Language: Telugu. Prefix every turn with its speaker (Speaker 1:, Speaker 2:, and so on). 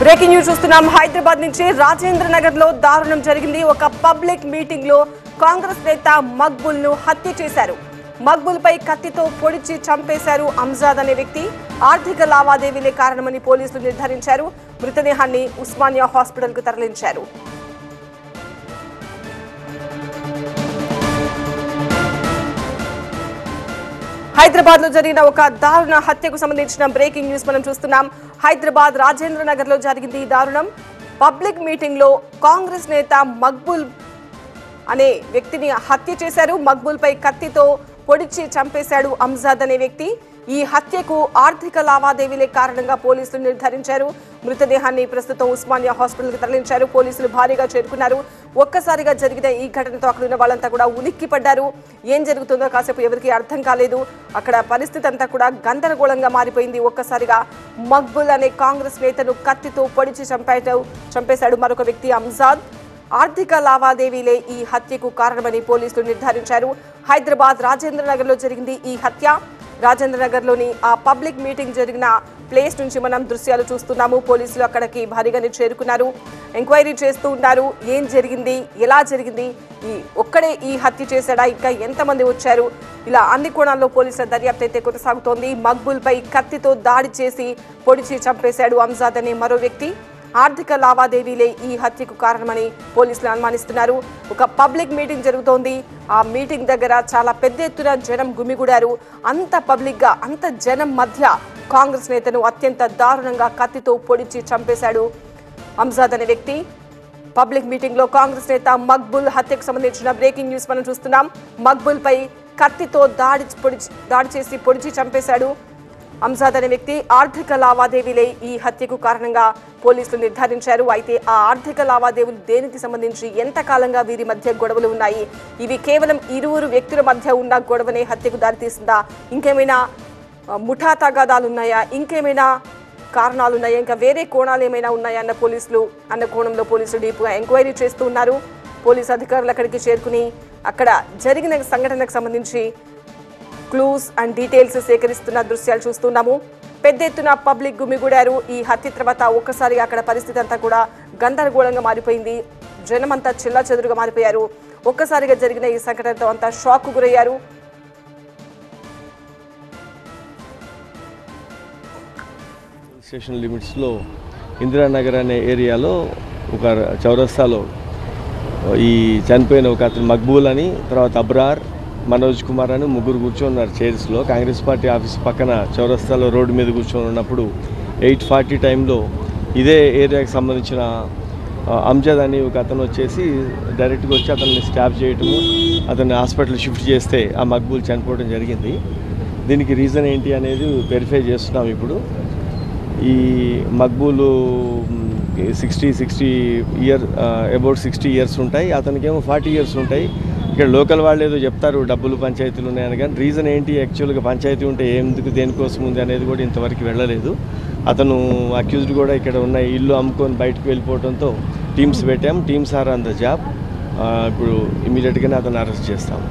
Speaker 1: బ్రేకింగ్ న్యూస్ చూస్తున్నాం. హైదరాబాద్ నుంచి రాజేంద్ర నగర్ లో దారుణం జరిగింది. ఒక పబ్లిక్ మీటింగ్ లో కాంగ్రెస్ నేత మక్బుల్ ను హత్య చేశారు. మక్బుల్ పై కత్తితో పొడిచి చంపేశారు అంజాద్ అనే వ్యక్తి. ఆర్థిక లావాదేవీలే కారణమని పోలీసులు నిర్ధారించారు. మృతదేహాన్ని ఉస్మానియా హాస్పిటల్ కు తరలించారు. హైదరాబాద్ లో జరిగిన ఒక దారుణ హత్యకు సంబంధించిన బ్రేకింగ్ న్యూస్ మనం చూస్తున్నాం. హైదరాబాద్ రాజేంద్ర నగర్ లో జరిగింది ఈ దారుణం. పబ్లిక్ మీటింగ్ లో కాంగ్రెస్ నేత మక్బుల్ అనే వ్యక్తిని హత్య చేశారు. మక్బుల్ పై కత్తితో పొడిచి చంపేశాడు అంజాద్ అనే వ్యక్తి. ఈ హత్యకు ఆర్థిక లావాదేవీలే కారణంగా పోలీసులు నిర్ధారించారు. మృతదేహాన్ని ప్రస్తుతం ఉస్మానియా హాస్పిటల్ కి తరలించారు. పోలీసులు భారీగా చేరుకున్నారు. ఒక్కసారిగా జరిగిన ఈ ఘటనతో అక్కడ ఉన్న వాళ్ళంతా కూడా ఉలిక్కి పడ్డారు. ఏం జరుగుతుందో కాసేపు ఎవరికి అర్థం కాలేదు. అక్కడ పరిస్థితి అంతా కూడా గందరగోళంగా మారిపోయింది. ఒక్కసారిగా మక్బుల్ అనే కాంగ్రెస్ నేతను కత్తితో పొడిచి చంపేశాడు మరొక వ్యక్తి అంజాద్. ఆర్థిక లావాదేవీలే ఈ హత్యకు కారణమని పోలీసులు నిర్ధారించారు. హైదరాబాద్ రాజేంద్ర నగర్ లో జరిగింది ఈ హత్య. రాజేంద్ర నగర్ లోని ఆ పబ్లిక్ మీటింగ్ జరిగిన ప్లేస్ నుంచి మనం దృశ్యాలు చూస్తున్నాము. పోలీసులు అక్కడికి భారీగానే చేరుకున్నారు. ఎంక్వైరీ చేస్తూ ఉన్నారు. ఏం జరిగింది, ఎలా జరిగింది, ఒక్కడే ఈ హత్య చేశాడా, ఇంకా ఎంతమంది వచ్చారు, ఇలా అన్ని కోణాల్లో పోలీసుల దర్యాప్తు అయితే కొనసాగుతోంది. మక్బుల్ పై కత్తితో దాడి చేసి పొడిచి చంపేశాడు అంజాద్ అనే మరో వ్యక్తి. ఆర్థిక లావాదేవీలే ఈ హత్యకు కారణమని పోలీసులు అనుమానిస్తున్నారు. ఒక పబ్లిక్ మీటింగ్ జరుగుతోంది. ఆ మీటింగ్ దగ్గర చాలా పెద్ద ఎత్తున జనం గుమిగూడారు. అంత పబ్లిక్ గా, అంత జనం మధ్య కాంగ్రెస్ నేతను అత్యంత దారుణంగా కత్తితో పొడిచి చంపేశాడు అంజాద్ అనే వ్యక్తి. పబ్లిక్ మీటింగ్ లో కాంగ్రెస్ నేత మక్బుల్ హత్యకు సంబంధించిన బ్రేకింగ్ న్యూస్ మనం చూస్తున్నాం. మక్బుల్ పై కత్తితో దాడి చేసి పొడిచి చంపేశాడు అంజాద్ అనే వ్యక్తి. ఆర్థిక లావాదేవీలే ఈ హత్యకు కారణంగా పోలీసులు నిర్ధారించారు. అయితే ఆ ఆర్థిక లావాదేవీలు దేనికి సంబంధించి, ఎంతకాలంగా వీరి మధ్య గొడవలు ఉన్నాయి, ఇవి కేవలం ఇరువురు వ్యక్తుల మధ్య ఉన్న గొడవనే హత్యకు దారితీసిందా, ఇంకేమైనా ముఠా తగాదాలు ఉన్నాయా, ఇంకేమైనా కారణాలున్నాయా, ఇంకా వేరే కోణాలు ఏమైనా ఉన్నాయా అన్న కోణంలో పోలీసులు డీప్గా ఎంక్వైరీ చేస్తూ ఉన్నారు. పోలీసు అధికారులు అక్కడికి చేరుకుని అక్కడ జరిగిన సంఘటనకు సంబంధించి క్లూస్ అండ్ డీటెయిల్స్ సేకరిస్తున్న దృశ్యాలు చూస్తున్నాము. పెద్ద ఎత్తున పబ్లిక్ గుమిగూడారు. ఈ హత్య తర్వాత ఒక్కసారిగా అక్కడ పరిస్థితి అంతా కూడా గందరగోళంగా మారిపోయింది. జనమంతా చెల్లాచెదురుగా మారిపోయారు. ఒక్కసారిగా జరిగిన ఈ సంఘటనతో అంతా షాక్ గురయ్యారు.
Speaker 2: స్టేషన్ లిమిట్స్లో ఇందిరానగర్ అనే ఏరియాలో ఒక చౌరస్తాలో ఈ చనిపోయిన ఒక అతను మక్బూల్ అని, తర్వాత అబ్రార్, మనోజ్ కుమార్ అని ముగ్గురు కూర్చొన్నారు చైర్స్లో. కాంగ్రెస్ పార్టీ ఆఫీస్ పక్కన చౌరస్తాలో రోడ్డు మీద కూర్చొని ఉన్నప్పుడు 8:40 టైంలో ఇదే ఏరియాకి సంబంధించిన అంజద్ అని ఒక అతను వచ్చేసి డైరెక్ట్గా వచ్చి అతన్ని స్టాప్ చేయటము, అతన్ని హాస్పిటల్ షిఫ్ట్ చేస్తే ఆ మక్బూల్ చనిపోవడం జరిగింది. దీనికి రీజన్ ఏంటి అనేది వెరిఫై చేస్తున్నాం ఇప్పుడు. ఈ మక్బూలు 60 ఇయర్స్ ఉంటాయి, అతనికేమో 40 ఇయర్స్ ఉంటాయి. ఇక్కడ లోకల్ వాళ్ళు ఏదో చెప్తారు డబ్బులు పంచాయతీలు ఉన్నాయని, కానీ రీజన్ ఏంటి, యాక్చువల్గా పంచాయతీ ఉంటే ఎందుకు దేనికోసం ఉంది అనేది కూడా ఇంతవరకు వెళ్ళలేదు. అతను అక్యూజ్డ్ కూడా ఇక్కడ ఉన్న ఇల్లు అమ్ముకొని బయటకు వెళ్ళిపోవడంతో టీమ్స్ పెట్టాం. Teams are on the job. ఇప్పుడు ఇమీడియట్గానే అతను అరెస్ట్ చేస్తాం.